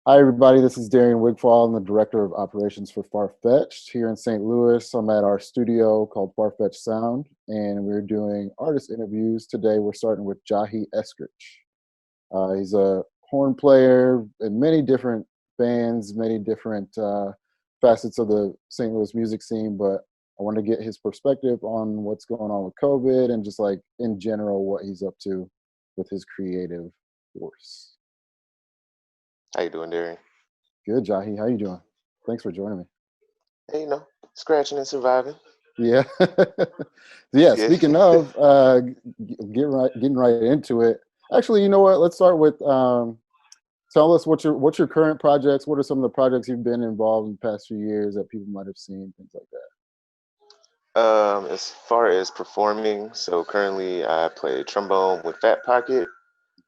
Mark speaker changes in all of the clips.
Speaker 1: Hi, everybody. This is Darian Wigfall. I'm the Director of Operations for FarFetched here in St. Louis. I'm at our studio called FarFetched Sound, and we're doing artist interviews. Today, we're starting with Jahi Eskridge. He's a horn player in many different bands, many different facets of the St. Louis music scene, but I want to get his perspective on what's going on with COVID and just like in general what he's up to with his creative force.
Speaker 2: How you doing, Darian?
Speaker 1: Good, Jahi. How you doing? Thanks for joining me.
Speaker 2: Hey, scratching and surviving.
Speaker 1: Yeah. Yeah.
Speaker 2: Yeah.
Speaker 1: Speaking of, getting right into it. Actually, you know what? Let's start with tell us what's your current projects. What are some of the projects you've been involved in the past few years that people might have seen, things like that.
Speaker 2: As far as performing, so currently I play trombone with Fat Pocket,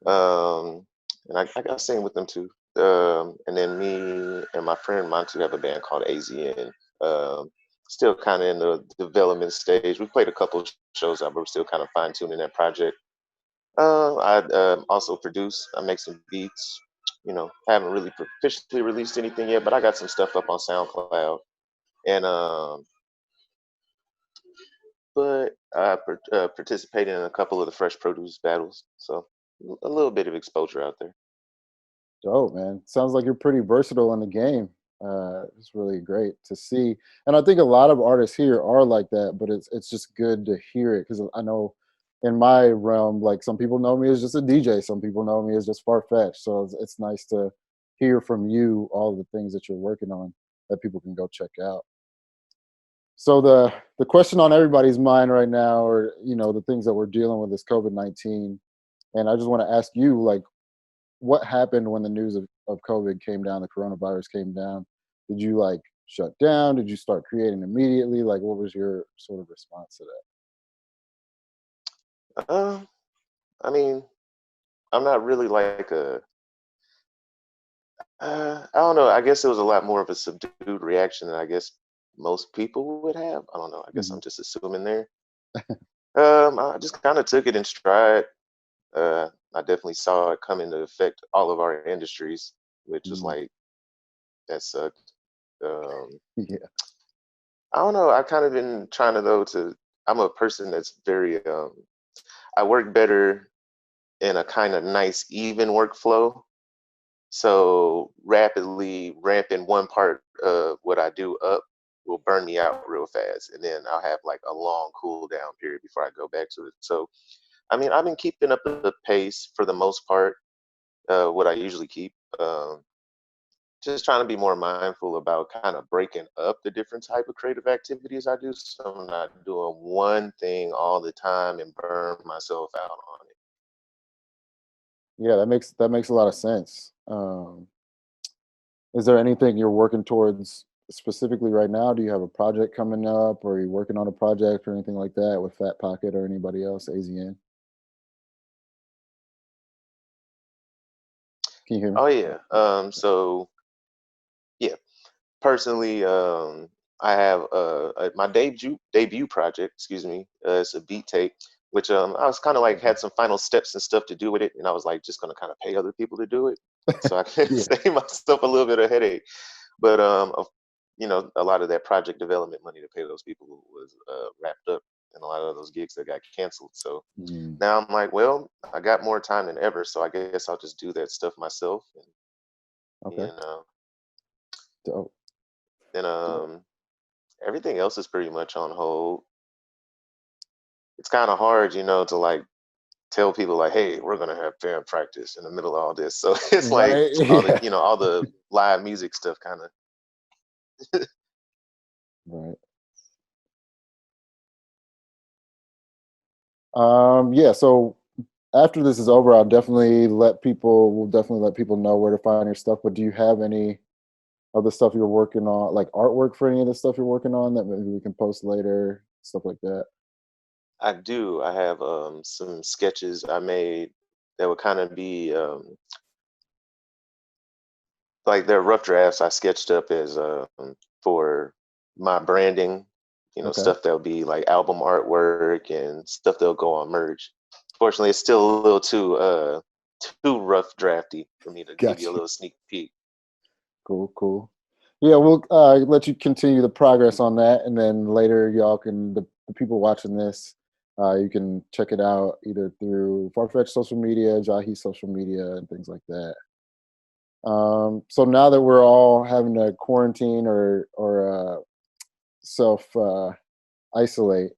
Speaker 2: um, and I got to sing with them too. And then me and my friend Montu have a band called AZN. Still kind of in the development stage. We played a couple shows out, but we're still kind of fine tuning that project. I also produce. I make some beats. Haven't really officially released anything yet, but I got some stuff up on SoundCloud. And but I participated in a couple of the fresh produce battles, so a little bit of exposure out there.
Speaker 1: Dope, man. Sounds like you're pretty versatile in the game. It's really great to see, and I think a lot of artists here are like that. But it's just good to hear it because I know in my realm, like some people know me as just a DJ, some people know me as just far-fetched. So it's nice to hear from you all the things that you're working on that people can go check out. So the question on everybody's mind right now, or the things that we're dealing with is COVID-19, and I just want to ask you, like, what happened when the news of COVID came down, the coronavirus came down? Did you like shut down? Did you start creating immediately? Like, what was your sort of response to that?
Speaker 2: Uh, I mean, I'm not really like a. I don't know. I guess it was a lot more of a subdued reaction than I guess most people would have. I don't know. I guess
Speaker 1: Hmm.
Speaker 2: I'm just assuming there. I just kind of took it in stride. I definitely saw it come into affect all of our industries, which was
Speaker 1: Hmm.
Speaker 2: like that sucked. Um,
Speaker 1: Yeah.
Speaker 2: I don't know. I kind of been trying to though to. I'm a person that's very. I work better in a kind of nice, even workflow. So rapidly ramping one part of what I do up will burn me out real fast, and then I'll have like a long cool down period before I go back to it. So I mean, I've been keeping up the pace for the most part. What I usually keep. Just trying to be more mindful about kind of breaking up the different type of creative activities I do, so I'm not doing one thing all the time and burn myself out on it.
Speaker 1: Yeah, that makes a lot of sense. Is there anything you're working towards specifically right now? Do you have a project coming up, or are you working on a project or anything like that with Fat Pocket or anybody else, AZN? Can you hear me?
Speaker 2: Oh yeah. So yeah, personally, I have my debut project. Excuse me. It's a beat tape, which I was kind of like had some final steps and stuff to do with it, and I was like just gonna kind of pay other people to do it, so I can
Speaker 1: Yeah.
Speaker 2: save myself a little bit of headache. But a lot of that project development money to pay those people was wrapped up in a lot of those gigs that got canceled. So
Speaker 1: Mm,
Speaker 2: now I'm like, well, I got more time than ever, so I guess I'll just do that stuff myself. And
Speaker 1: okay.
Speaker 2: you know,
Speaker 1: Dope.
Speaker 2: then
Speaker 1: Dope.
Speaker 2: everything else is pretty much on hold. It's kind of hard, to like tell people like, hey, we're gonna have band practice in the middle of all this. So it's like
Speaker 1: Right.
Speaker 2: all the
Speaker 1: Yeah.
Speaker 2: all the live music stuff kind of.
Speaker 1: Right. Yeah. So after this is over, we'll definitely let people know where to find your stuff. But do you have any other stuff you're working on, like artwork for any of the stuff you're working on that maybe we can post later, stuff like that?
Speaker 2: I do. I have some sketches I made that would kind of be like they're rough drafts I sketched up as for my branding,
Speaker 1: Okay.
Speaker 2: stuff that'll be like album artwork and stuff that'll go on merch. Fortunately, it's still a little too rough drafty for me to give you a
Speaker 1: Gotcha.
Speaker 2: little sneak peek.
Speaker 1: Cool, cool. Yeah, we'll let you continue the progress on that, and then later y'all can the people watching this, you can check it out either through FarFetched social media, Jahi social media, and things like that. So now that we're all having to quarantine or self isolate,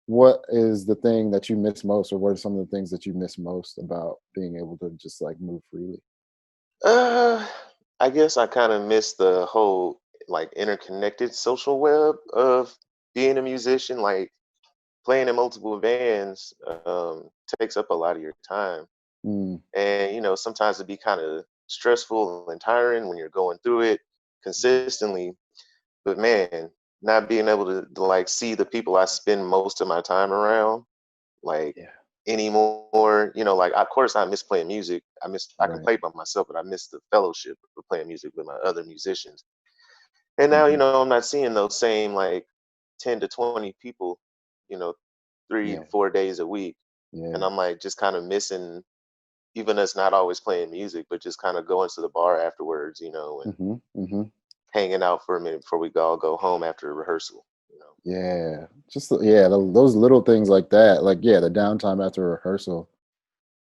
Speaker 1: what is the thing that you miss most, or what are some of the things that you miss most about being able to just like move freely?
Speaker 2: Uh, I guess I kind of miss the whole like interconnected social web of being a musician. Like playing in multiple bands takes up a lot of your time,
Speaker 1: Mm,
Speaker 2: and sometimes it'd be kind of stressful and tiring when you're going through it consistently. But man, not being able to like see the people I spend most of my time around like
Speaker 1: yeah,
Speaker 2: anymore. Like of course I miss playing music. I can
Speaker 1: right.
Speaker 2: play by myself, but I miss the fellowship of playing music with my other musicians. And now,
Speaker 1: Hmm.
Speaker 2: I'm not seeing those same like 10 to 20 people, you know, three,
Speaker 1: Yeah,
Speaker 2: 4 days a week. And
Speaker 1: yeah.
Speaker 2: I'm like just kind of missing even us not always playing music, but just kind of going to the bar afterwards, and
Speaker 1: Hmm. Hmm.
Speaker 2: hanging out for a minute before we all go home after rehearsal.
Speaker 1: Yeah, just yeah, those little things like that, like yeah, the downtime after rehearsal,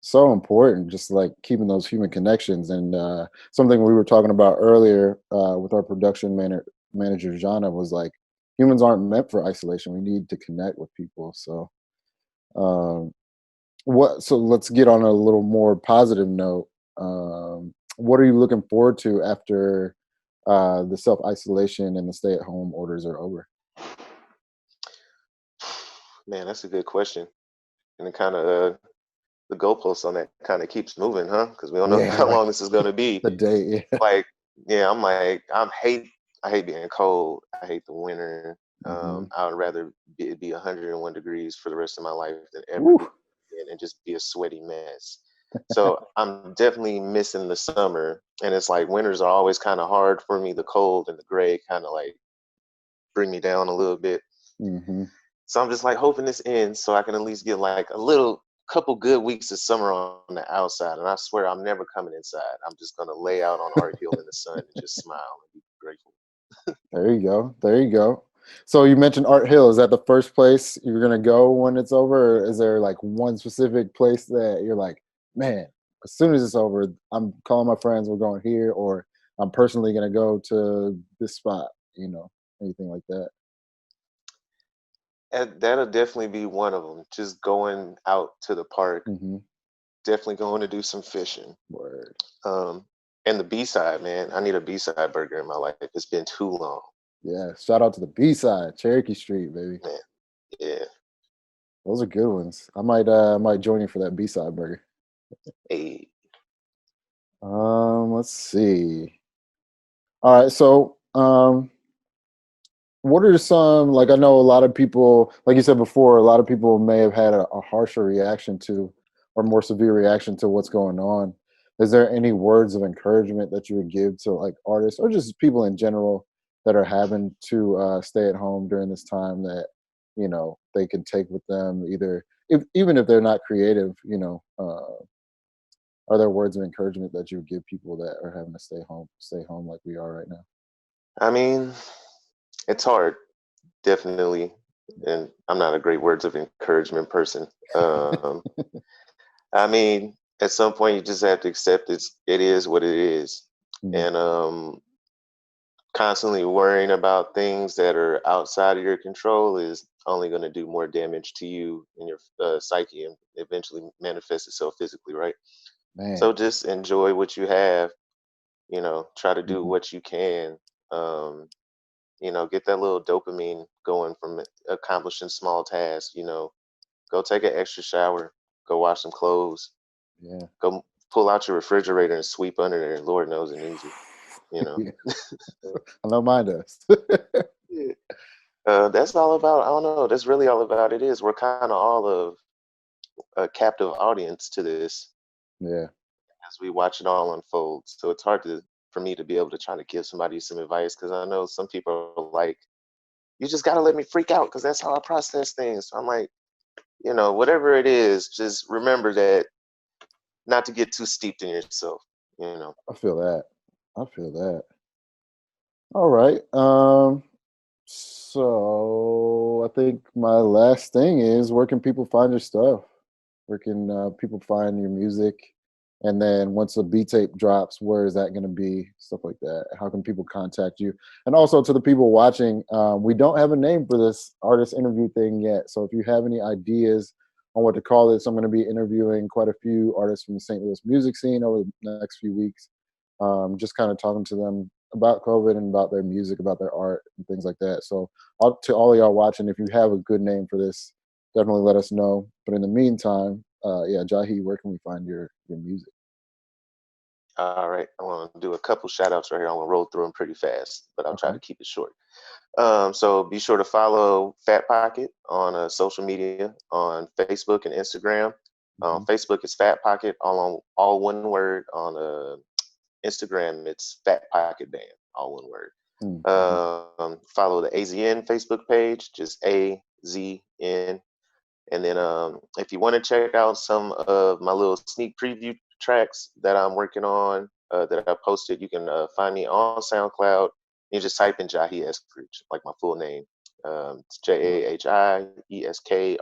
Speaker 1: so important. Just like keeping those human connections, and something we were talking about earlier with our manager Jana was like humans aren't meant for isolation. We need to connect with people. So um, so let's get on a little more positive note. What are you looking forward to after the self isolation and the stay at home orders are over?
Speaker 2: Man, that's a good question. And it kind of the goalposts on that kind of keeps moving, huh? Because we don't know
Speaker 1: Yeah,
Speaker 2: how
Speaker 1: right.
Speaker 2: long this is going to be.
Speaker 1: The day. Yeah.
Speaker 2: Like, yeah, I'm like, I hate being cold. I hate the winter.
Speaker 1: Hmm.
Speaker 2: I would rather be 101 degrees for the rest of my life than ever be
Speaker 1: Woo.
Speaker 2: in and just be a sweaty mess. So I'm definitely missing the summer. And it's like winters are always kind of hard for me. The cold and the gray kind of like bring me down a little bit.
Speaker 1: Hmm.
Speaker 2: So I'm just like hoping this ends so I can at least get like a little couple good weeks of summer on the outside. And I swear I'm never coming inside. I'm just gonna lay out on Art Hill in the sun and just smile and be grateful.
Speaker 1: There you go. There you go. So you mentioned Art Hill. Is that the first place you're gonna go when it's over? Or is there like one specific place that you're like, man, as soon as it's over, I'm calling my friends, we're going here, or I'm personally gonna go to this spot, anything like that.
Speaker 2: And that'll definitely be one of them. Just going out to the park,
Speaker 1: Hmm.
Speaker 2: definitely going to do some fishing.
Speaker 1: Word.
Speaker 2: Um, and the B side, man, I need a B side burger in my life. It's been too long,
Speaker 1: Yeah. Shout out to the B side, Cherokee Street, baby.
Speaker 2: man. Yeah.
Speaker 1: Those are good ones. I might join you for that B side burger.
Speaker 2: Hey.
Speaker 1: Let's see. All right, so what are some, like, I know a lot of people, like you said before, a lot of people may have had a harsher reaction to or more severe reaction to what's going on. Is there any words of encouragement that you would give to like artists or just people in general that are having to stay at home during this time that they can take with them, either even if they're not creative, are there words of encouragement that you would give people that are having to stay home like we are right now?
Speaker 2: I mean, it's hard, definitely. And I'm not a great words of encouragement person. I mean, at some point you just have to accept it is what it is.
Speaker 1: Mm,
Speaker 2: And constantly worrying about things that are outside of your control is only going to do more damage to you and your psyche and eventually manifest itself physically, right?
Speaker 1: man.
Speaker 2: So just enjoy what you have, try to do
Speaker 1: Hmm.
Speaker 2: what you can. Um, get that little dopamine going from accomplishing small tasks, go take an extra shower, go wash some clothes,
Speaker 1: Yeah.
Speaker 2: go pull out your refrigerator and sweep under there. Lord knows it needs it, you know.
Speaker 1: Yeah. I know mine does.
Speaker 2: Yeah. That's all about. I don't know. That's really all about it. Is we're kind of all a captive audience to this
Speaker 1: Yeah,
Speaker 2: as we watch it all unfold. So it's hard for me to be able to try to give somebody some advice because I know some people are like, you just got to let me freak out because that's how I process things. So I'm like, whatever it is, just remember that not to get too steeped in yourself.
Speaker 1: I feel that. I feel that. All right. So I think my last thing is, where can people find your stuff? Where can people find your music? And then once the B tape drops, where is that going to be? Stuff like that. How can people contact you? And also to the people watching, we don't have a name for this artist interview thing yet. So if you have any ideas on what to call this, I'm going to be interviewing quite a few artists from the St. Louis music scene over the next few weeks. Just kind of talking to them about COVID and about their music, about their art and things like that. So to all of y'all watching, if you have a good name for this, definitely let us know. But in the meantime, yeah, Jahi, where can we find your music?
Speaker 2: All right, I want to do a couple shout outs right here. I'm gonna roll through them pretty fast, but I'll try
Speaker 1: Okay.
Speaker 2: to keep it short. So be sure to follow Fat Pocket on social media on Facebook and Instagram.
Speaker 1: Hmm.
Speaker 2: Facebook is Fat Pocket, all one word. On Instagram, it's Fat Pocket Band, all one word.
Speaker 1: Mm-hmm.
Speaker 2: Follow the AZN Facebook page, just AZN. And then if you want to check out some of my little sneak preview tracks that I'm working on that I posted, you can find me on SoundCloud. You just type in Jahi Eskridge, like my full name. It's JahiEskridge.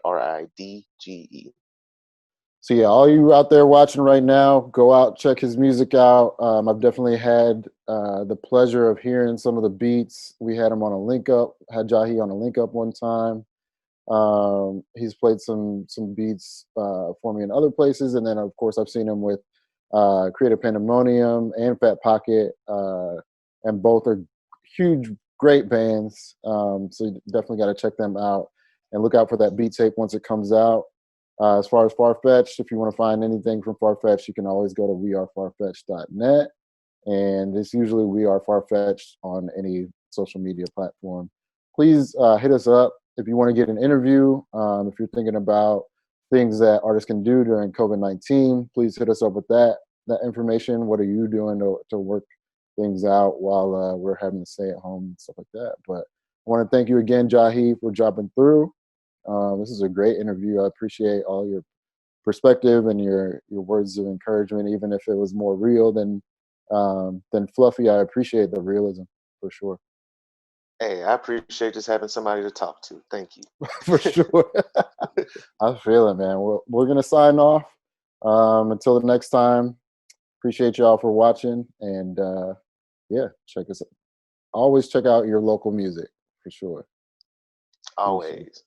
Speaker 1: So yeah, all you out there watching right now, go out, check his music out. I've definitely had the pleasure of hearing some of the beats. We had him on a link up, had Jahi on a link up one time. He's played some beats for me in other places, and then of course I've seen him with Creative Pandemonium and Fat Pocket, and both are huge, great bands. So you definitely got to check them out and look out for that beat tape once it comes out. As far as FarFetched, if you want to find anything from FarFetched, you can always go to wearefarfetched.net, and it's usually We Are Farfetched on any social media platform. Please hit us up if you want to get an interview. If you're thinking about things that artists can do during COVID-19, please hit us up with that information. What are you doing to work things out while we're having to stay at home and stuff like that? But I want to thank you again, Jahi, for dropping through. This is a great interview. I appreciate all your perspective and your words of encouragement, even if it was more real than fluffy. I appreciate the realism for sure.
Speaker 2: Hey, I appreciate just having somebody to talk to. Thank you.
Speaker 1: For sure. I feel it, man. We're gonna sign off. Until the next time. Appreciate y'all for watching, and yeah, check us. Always check out your local music for sure. Peace.
Speaker 2: Always.